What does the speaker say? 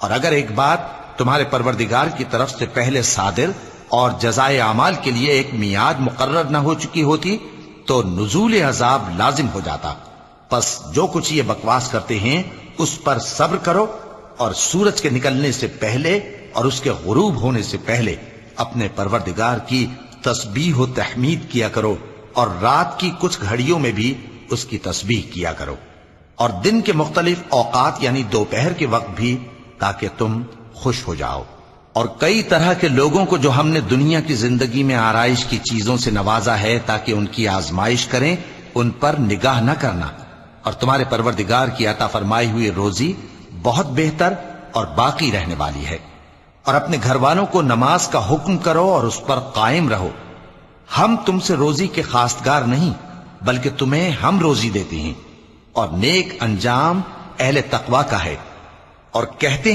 اور اگر ایک بات تمہارے پروردگار کی طرف سے پہلے صادر اور جزائے اعمال کے لیے ایک میعاد مقرر نہ ہو چکی ہوتی تو نزول عذاب لازم ہو جاتا. پس جو کچھ یہ بکواس کرتے ہیں اس پر صبر کرو، اور سورج کے نکلنے سے پہلے اور اس کے غروب ہونے سے پہلے اپنے پروردگار کی تسبیح و تحمید کیا کرو، اور رات کی کچھ گھڑیوں میں بھی اس کی تسبیح کیا کرو، اور دن کے مختلف اوقات یعنی دوپہر کے وقت بھی، تاکہ تم خوش ہو جاؤ. اور کئی طرح کے لوگوں کو جو ہم نے دنیا کی زندگی میں آرائش کی چیزوں سے نوازا ہے تاکہ ان کی آزمائش کریں، ان پر نگاہ نہ کرنا، اور تمہارے پروردگار کی عطا فرمائی ہوئی روزی بہت بہتر اور باقی رہنے والی ہے. اور اپنے گھر والوں کو نماز کا حکم کرو اور اس پر قائم رہو. ہم تم سے روزی کے خواستگار نہیں بلکہ تمہیں ہم روزی دیتے ہیں، اور نیک انجام اہل تقوی کا ہے. اور کہتے